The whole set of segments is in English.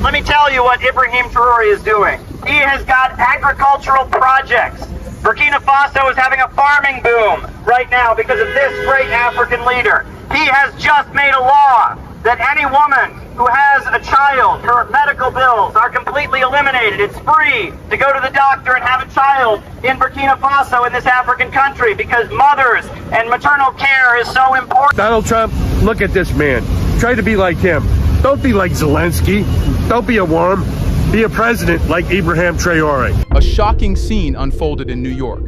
Let me tell you what Ibrahim Traore is doing. He has got agricultural projects. Burkina Faso is having a farming boom right now because of this great African leader. He has just made a law that any woman who has a child, her medical bills are completely eliminated. It's free to go to the doctor and have a child in Burkina Faso, in this African country, because mothers and maternal care is so important. Donald Trump, look at this man. Try to be like him. Don't be like Zelensky. Don't be a worm. Be a president like Ibrahim Traore. A shocking scene unfolded in New York.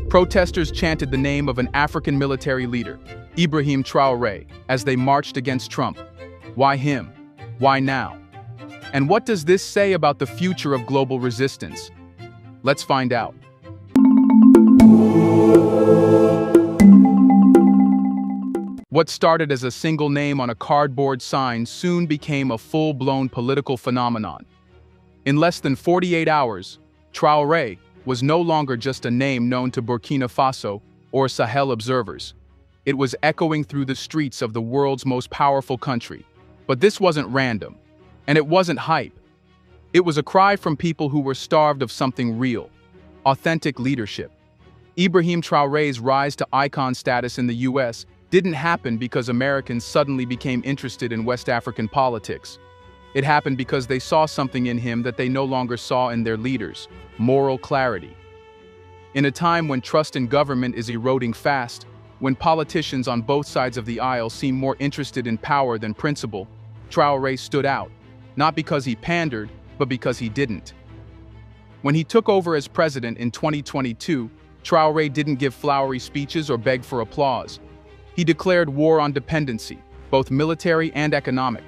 Protesters chanted the name of an African military leader, Ibrahim Traore, as they marched against Trump. Why him? Why now? And what does this say about the future of global resistance? Let's find out. What started as a single name on a cardboard sign soon became a full-blown political phenomenon. In less than 48 hours, Traore was no longer just a name known to Burkina Faso or Sahel observers. It was echoing through the streets of the world's most powerful country. But this wasn't random, and it wasn't hype. It was a cry from people who were starved of something real, authentic leadership. Ibrahim Traore's rise to icon status in the US didn't happen because Americans suddenly became interested in West African politics. It happened because they saw something in him that they no longer saw in their leaders: moral clarity. In a time when trust in government is eroding fast, when politicians on both sides of the aisle seem more interested in power than principle, Traore stood out, not because he pandered, but because he didn't. When he took over as president in 2022, Traore didn't give flowery speeches or beg for applause. He declared war on dependency, both military and economic.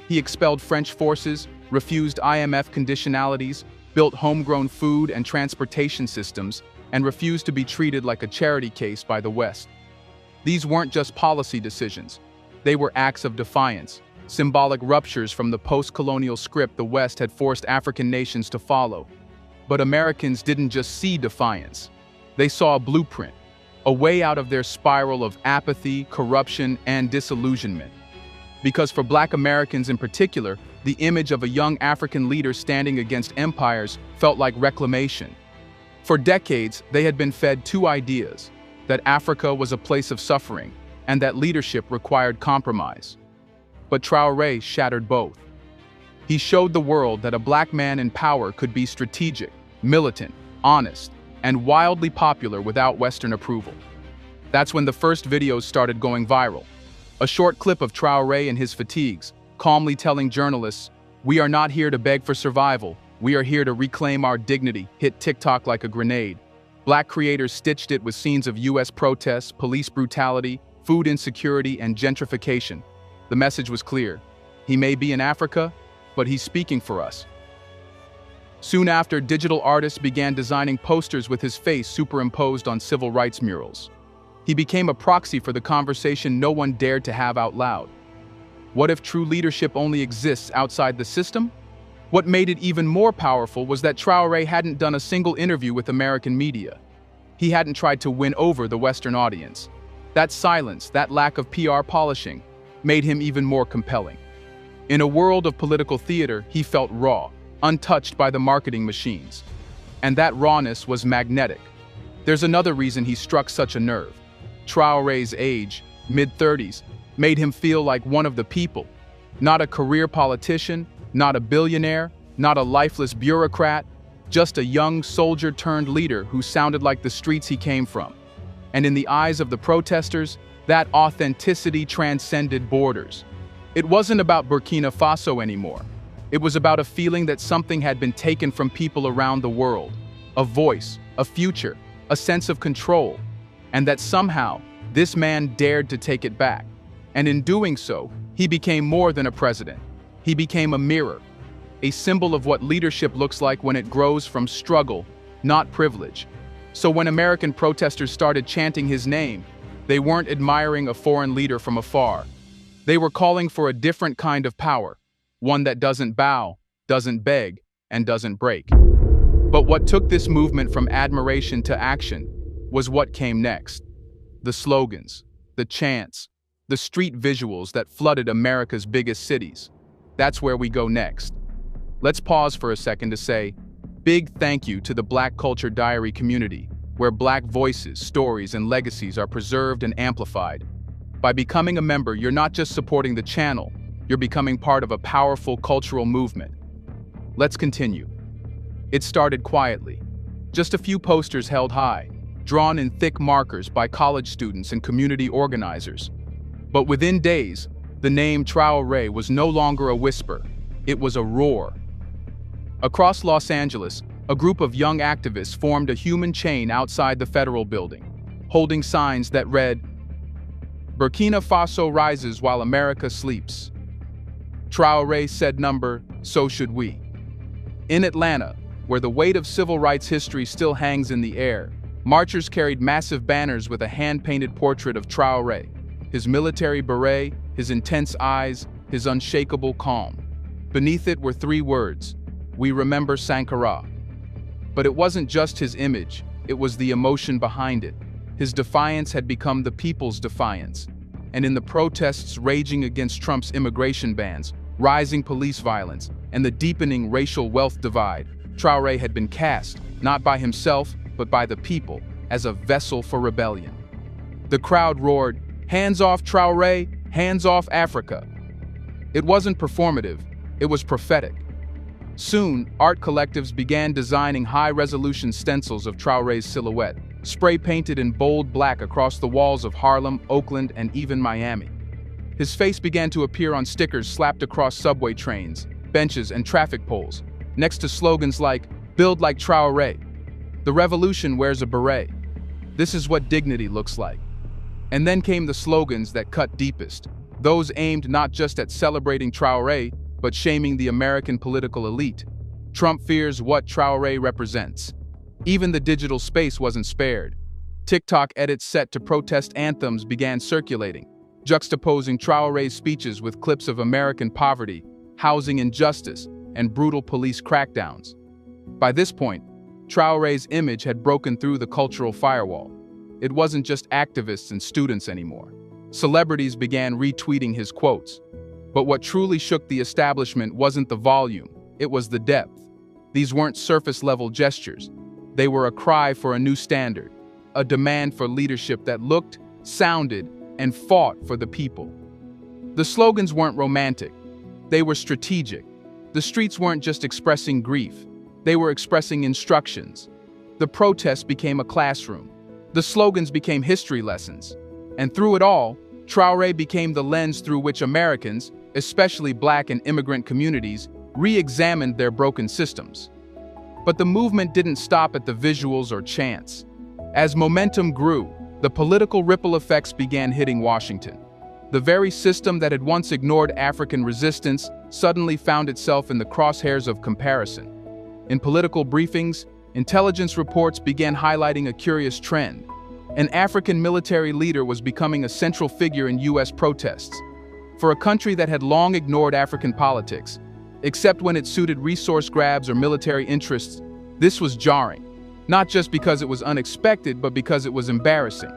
He expelled French forces, refused IMF conditionalities, built homegrown food and transportation systems, and refused to be treated like a charity case by the West. These weren't just policy decisions. They were acts of defiance, symbolic ruptures from the post-colonial script the West had forced African nations to follow. But Americans didn't just see defiance. They saw a blueprint, a way out of their spiral of apathy, corruption, and disillusionment. Because for Black Americans in particular, the image of a young African leader standing against empires felt like reclamation. For decades, they had been fed two ideas: that Africa was a place of suffering, and that leadership required compromise. But Traore shattered both. He showed the world that a Black man in power could be strategic, militant, honest, and wildly popular without Western approval. That's when the first videos started going viral. A short clip of Traore in his fatigues, calmly telling journalists, "We are not here to beg for survival. We are here to reclaim our dignity," hit TikTok like a grenade. Black creators stitched it with scenes of US protests, police brutality, food insecurity, and gentrification. The message was clear. He may be in Africa, but he's speaking for us. Soon after, digital artists began designing posters with his face superimposed on civil rights murals. He became a proxy for the conversation no one dared to have out loud. What if true leadership only exists outside the system? What made it even more powerful was that Traore hadn't done a single interview with American media. He hadn't tried to win over the Western audience. That silence, that lack of PR polishing, made him even more compelling. In a world of political theater, he felt raw, untouched by the marketing machines. And that rawness was magnetic. There's another reason he struck such a nerve. Traore's age, mid-30s, made him feel like one of the people. Not a career politician, not a billionaire, not a lifeless bureaucrat, just a young soldier-turned leader who sounded like the streets he came from. And in the eyes of the protesters, that authenticity transcended borders. It wasn't about Burkina Faso anymore. It was about a feeling that something had been taken from people around the world. A voice, a future, a sense of control. And that somehow, this man dared to take it back. And in doing so, he became more than a president. He became a mirror, a symbol of what leadership looks like when it grows from struggle, not privilege. So when American protesters started chanting his name, they weren't admiring a foreign leader from afar. They were calling for a different kind of power, one that doesn't bow, doesn't beg, and doesn't break. But what took this movement from admiration to action was what came next. The slogans, the chants, the street visuals that flooded America's biggest cities. That's where we go next. Let's pause for a second to say, big thank you to the Black Culture Diary community, where Black voices, stories, and legacies are preserved and amplified. By becoming a member, you're not just supporting the channel, you're becoming part of a powerful cultural movement. Let's continue. It started quietly. Just a few posters held high, drawn in thick markers by college students and community organizers. But within days, the name Traore was no longer a whisper, it was a roar. Across Los Angeles, a group of young activists formed a human chain outside the federal building, holding signs that read, "Burkina Faso rises while America sleeps. Traore said number, so should we." In Atlanta, where the weight of civil rights history still hangs in the air, marchers carried massive banners with a hand-painted portrait of Traore, his military beret, his intense eyes, his unshakable calm. Beneath it were 3 words, "We remember Sankara." But it wasn't just his image, it was the emotion behind it. His defiance had become the people's defiance. And in the protests raging against Trump's immigration bans, rising police violence, and the deepening racial wealth divide, Traore had been cast, not by himself, but by the people, as a vessel for rebellion. The crowd roared, "Hands off Traore, hands off Africa." It wasn't performative, it was prophetic. Soon, art collectives began designing high-resolution stencils of Traore's silhouette, spray-painted in bold black across the walls of Harlem, Oakland, and even Miami. His face began to appear on stickers slapped across subway trains, benches, and traffic poles, next to slogans like, "Build like Traore." "The revolution wears a beret. This is what dignity looks like." And then came the slogans that cut deepest, those aimed not just at celebrating Traore, but shaming the American political elite. Trump fears what Traore represents. Even the digital space wasn't spared. TikTok edits set to protest anthems began circulating, juxtaposing Traore's speeches with clips of American poverty, housing injustice, and brutal police crackdowns. By this point, Traore's image had broken through the cultural firewall. It wasn't just activists and students anymore. Celebrities began retweeting his quotes. But what truly shook the establishment wasn't the volume, it was the depth. These weren't surface-level gestures. They were a cry for a new standard, a demand for leadership that looked, sounded, and fought for the people. The slogans weren't romantic, they were strategic. The streets weren't just expressing grief, they were expressing instructions. The protests became a classroom. The slogans became history lessons. And through it all, Traore became the lens through which Americans, especially Black and immigrant communities, re-examined their broken systems. But the movement didn't stop at the visuals or chants. As momentum grew, the political ripple effects began hitting Washington. The very system that had once ignored African resistance suddenly found itself in the crosshairs of comparison. In political briefings, intelligence reports began highlighting a curious trend. An African military leader was becoming a central figure in U.S. protests. For a country that had long ignored African politics, except when it suited resource grabs or military interests, this was jarring. Not just because it was unexpected, but because it was embarrassing.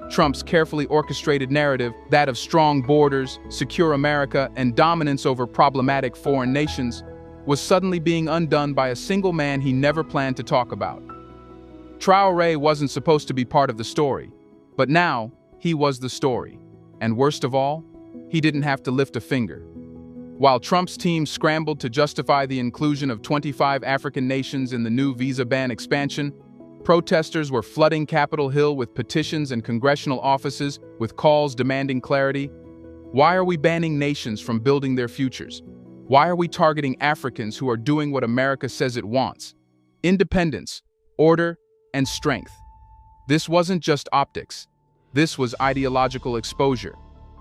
Trump's carefully orchestrated narrative, that of strong borders, secure America, and dominance over problematic foreign nations, was suddenly being undone by a single man he never planned to talk about. Traore wasn't supposed to be part of the story, but now he was the story. And worst of all, he didn't have to lift a finger. While Trump's team scrambled to justify the inclusion of 25 African nations in the new visa ban expansion, protesters were flooding Capitol Hill with petitions and congressional offices with calls demanding clarity. Why are we banning nations from building their futures? Why are we targeting Africans who are doing what America says it wants? Independence, order, and strength. This wasn't just optics. This was ideological exposure.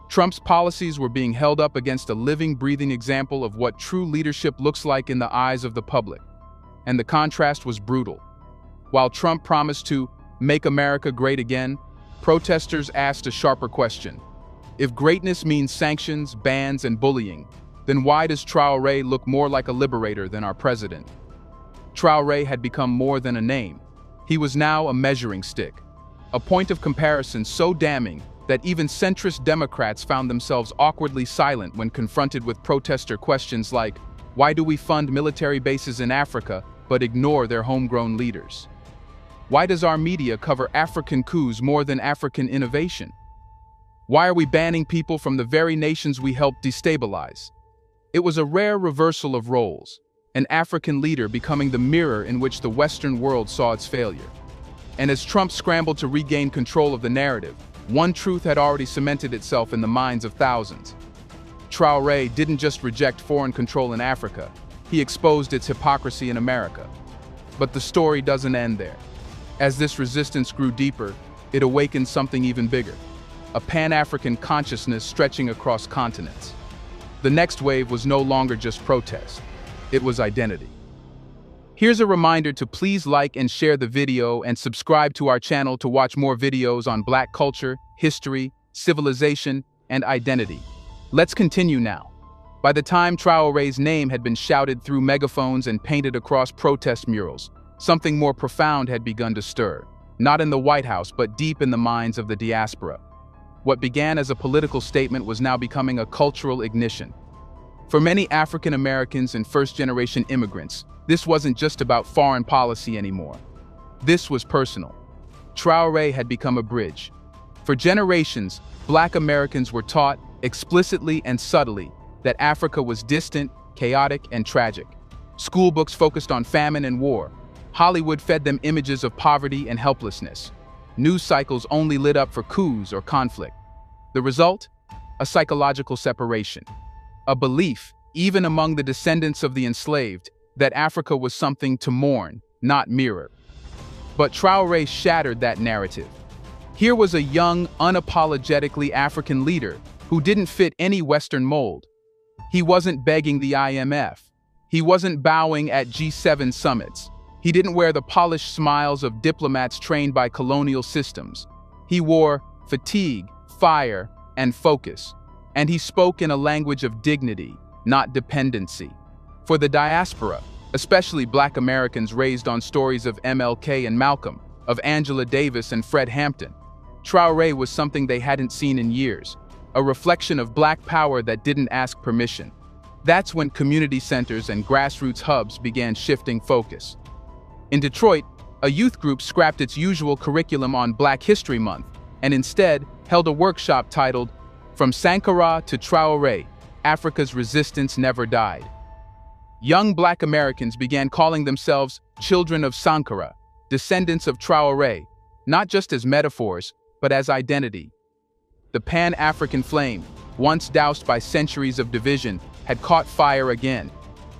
Trump's policies were being held up against a living, breathing example of what true leadership looks like in the eyes of the public. And the contrast was brutal. While Trump promised to make America great again, protesters asked a sharper question. If greatness means sanctions, bans, and bullying, then why does Traore look more like a liberator than our president? Traore had become more than a name. He was now a measuring stick, a point of comparison so damning that even centrist Democrats found themselves awkwardly silent when confronted with protester questions like, Why do we fund military bases in Africa but ignore their homegrown leaders? Why does our media cover African coups more than African innovation? Why are we banning people from the very nations we helped destabilize? It was a rare reversal of roles, an African leader becoming the mirror in which the Western world saw its failure. And as Trump scrambled to regain control of the narrative, one truth had already cemented itself in the minds of thousands. Traore didn't just reject foreign control in Africa, he exposed its hypocrisy in America. But the story doesn't end there. As this resistance grew deeper, it awakened something even bigger, a Pan-African consciousness stretching across continents. The next wave was no longer just protest, it was identity. Here's a reminder to please like and share the video and subscribe to our channel to watch more videos on Black culture, history, civilization, and identity. Let's continue now. By the time Traore's name had been shouted through megaphones and painted across protest murals, something more profound had begun to stir, not in the White House but deep in the minds of the diaspora. What began as a political statement was now becoming a cultural ignition. For many African Americans and first-generation immigrants, this wasn't just about foreign policy anymore. This was personal. Traore had become a bridge. For generations, Black Americans were taught, explicitly and subtly, that Africa was distant, chaotic, and tragic. School books focused on famine and war. Hollywood fed them images of poverty and helplessness. News cycles only lit up for coups or conflict. The result? A psychological separation. A belief, even among the descendants of the enslaved, that Africa was something to mourn, not mirror. But Traore shattered that narrative. Here was a young, unapologetically African leader who didn't fit any Western mold. He wasn't begging the IMF. He wasn't bowing at G7 summits. He didn't wear the polished smiles of diplomats trained by colonial systems. He wore fatigue, fire, and focus. And he spoke in a language of dignity, not dependency. For the diaspora, especially Black Americans raised on stories of MLK and Malcolm, of Angela Davis and Fred Hampton, Traore was something they hadn't seen in years, a reflection of Black power that didn't ask permission. That's when community centers and grassroots hubs began shifting focus. In Detroit, a youth group scrapped its usual curriculum on Black History Month and instead held a workshop titled, "From Sankara to Traore, Africa's Resistance Never Died." Young Black Americans began calling themselves children of Sankara, descendants of Traore, not just as metaphors, but as identity. The Pan-African flame, once doused by centuries of division, had caught fire again.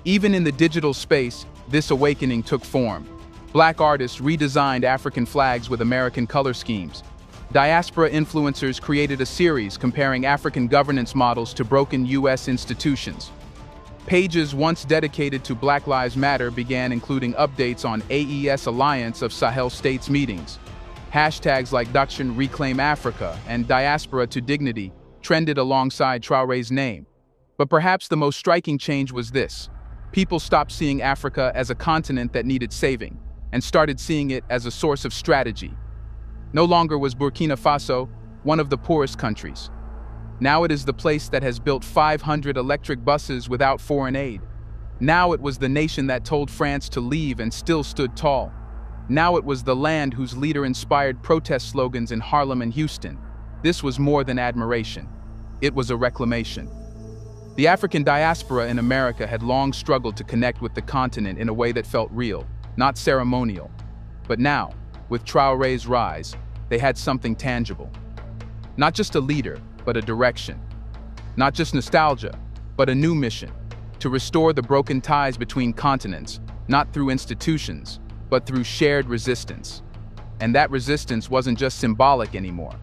Even in the digital space, this awakening took form. Black artists redesigned African flags with American color schemes. Diaspora influencers created a series comparing African governance models to broken U.S. institutions. Pages once dedicated to Black Lives Matter began including updates on AES Alliance of Sahel States meetings. Hashtags like Dakshin Reclaim Africa and Diaspora to Dignity trended alongside Traore's name. But perhaps the most striking change was this. People stopped seeing Africa as a continent that needed saving and started seeing it as a source of strategy. No longer was Burkina Faso one of the poorest countries. Now it is the place that has built 500 electric buses without foreign aid. Now it was the nation that told France to leave and still stood tall. Now it was the land whose leader inspired protest slogans in Harlem and Houston. This was more than admiration. It was a reclamation. The African diaspora in America had long struggled to connect with the continent in a way that felt real, not ceremonial. But now, with Traore's rise, they had something tangible. Not just a leader, but a direction. Not just nostalgia, but a new mission, to restore the broken ties between continents, not through institutions, but through shared resistance. And that resistance wasn't just symbolic anymore.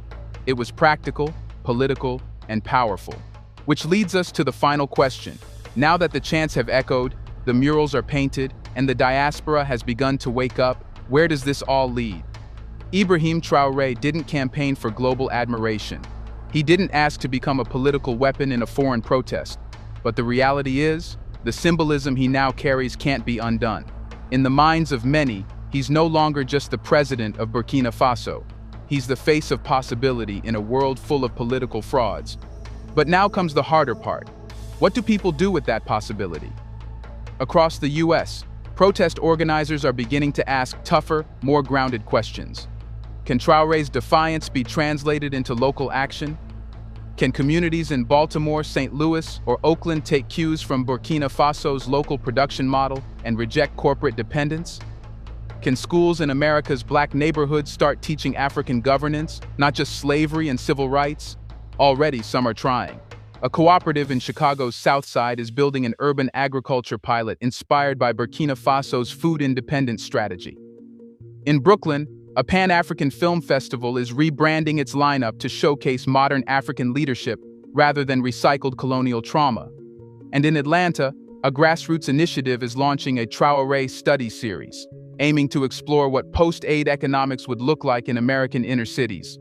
It was practical, political, and powerful. Which leads us to the final question. Now that the chants have echoed, the murals are painted, and the diaspora has begun to wake up, where does this all lead? Ibrahim Traore didn't campaign for global admiration. He didn't ask to become a political weapon in a foreign protest. But the reality is, the symbolism he now carries can't be undone. In the minds of many, he's no longer just the president of Burkina Faso. He's the face of possibility in a world full of political frauds. But now comes the harder part. What do people do with that possibility? Across the U.S., protest organizers are beginning to ask tougher, more grounded questions. Can Traore's defiance be translated into local action? Can communities in Baltimore, St. Louis, or Oakland take cues from Burkina Faso's local production model and reject corporate dependence? Can schools in America's black neighborhoods start teaching African governance, not just slavery and civil rights? Already, some are trying. A cooperative in Chicago's South Side is building an urban agriculture pilot inspired by Burkina Faso's food independence strategy. In Brooklyn, a Pan-African film festival is rebranding its lineup to showcase modern African leadership rather than recycled colonial trauma. And in Atlanta, a grassroots initiative is launching a Traore study series, aiming to explore what post-aid economics would look like in American inner cities.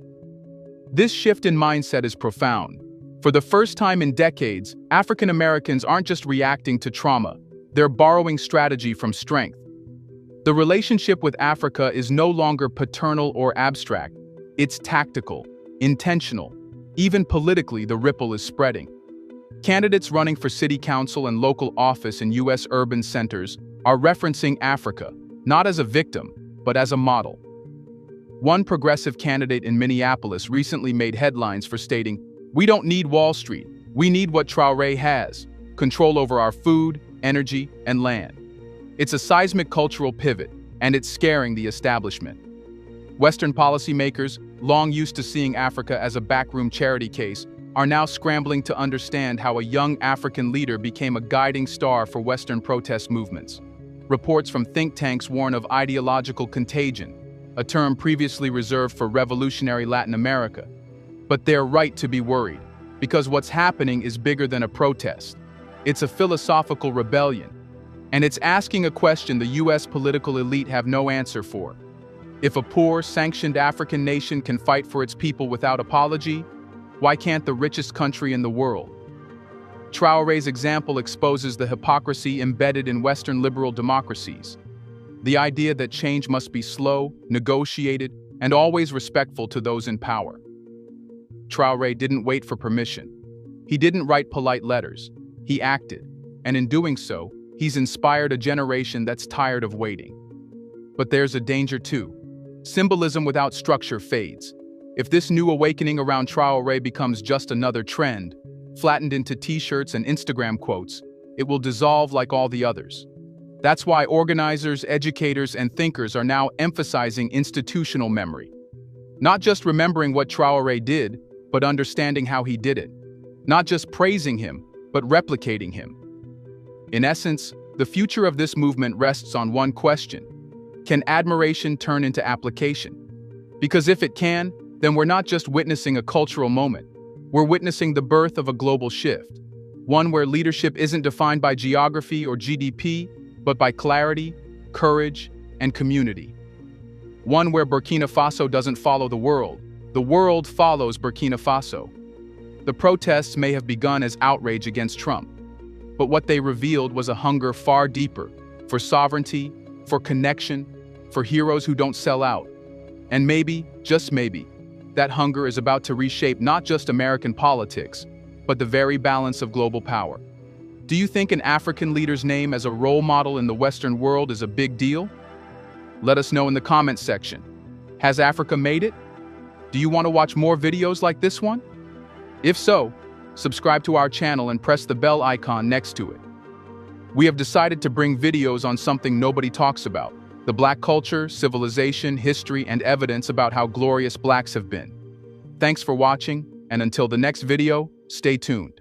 This shift in mindset is profound. For the first time in decades, African Americans aren't just reacting to trauma, they're borrowing strategy from strength. The relationship with Africa is no longer paternal or abstract. It's tactical, intentional. Even politically, the ripple is spreading. Candidates running for city council and local office in U.S. urban centers are referencing Africa, not as a victim, but as a model. One progressive candidate in Minneapolis recently made headlines for stating, "We don't need Wall Street. We need what Traore has: control over our food, energy, and land." It's a seismic cultural pivot, and it's scaring the establishment. Western policymakers, long used to seeing Africa as a backroom charity case, are now scrambling to understand how a young African leader became a guiding star for Western protest movements. Reports from think tanks warn of ideological contagion, a term previously reserved for revolutionary Latin America. But they're right to be worried, because what's happening is bigger than a protest. It's a philosophical rebellion. And it's asking a question the U.S. political elite have no answer for. If a poor, sanctioned African nation can fight for its people without apology, why can't the richest country in the world? Traore's example exposes the hypocrisy embedded in Western liberal democracies. The idea that change must be slow, negotiated, and always respectful to those in power. Traore didn't wait for permission. He didn't write polite letters. He acted. And in doing so, he's inspired a generation that's tired of waiting. But there's a danger too. Symbolism without structure fades. If this new awakening around Traore becomes just another trend, flattened into t-shirts and Instagram quotes, it will dissolve like all the others. That's why organizers, educators, and thinkers are now emphasizing institutional memory. Not just remembering what Traore did, but understanding how he did it. Not just praising him, but replicating him. In essence, the future of this movement rests on one question: can admiration turn into application? Because if it can, then we're not just witnessing a cultural moment. We're witnessing the birth of a global shift. One where leadership isn't defined by geography or GDP, but by clarity, courage, and community. One where Burkina Faso doesn't follow the world follows Burkina Faso. The protests may have begun as outrage against Trump, but what they revealed was a hunger far deeper, for sovereignty, for connection, for heroes who don't sell out. And maybe, just maybe, that hunger is about to reshape not just American politics, but the very balance of global power. Do you think an African leader's name as a role model in the Western world is a big deal? Let us know in the comments section. Has Africa made it? Do you want to watch more videos like this one? If so, subscribe to our channel and press the bell icon next to it. We have decided to bring videos on something nobody talks about: the Black culture, civilization, history, and evidence about how glorious Blacks have been. Thanks for watching, and until the next video, stay tuned.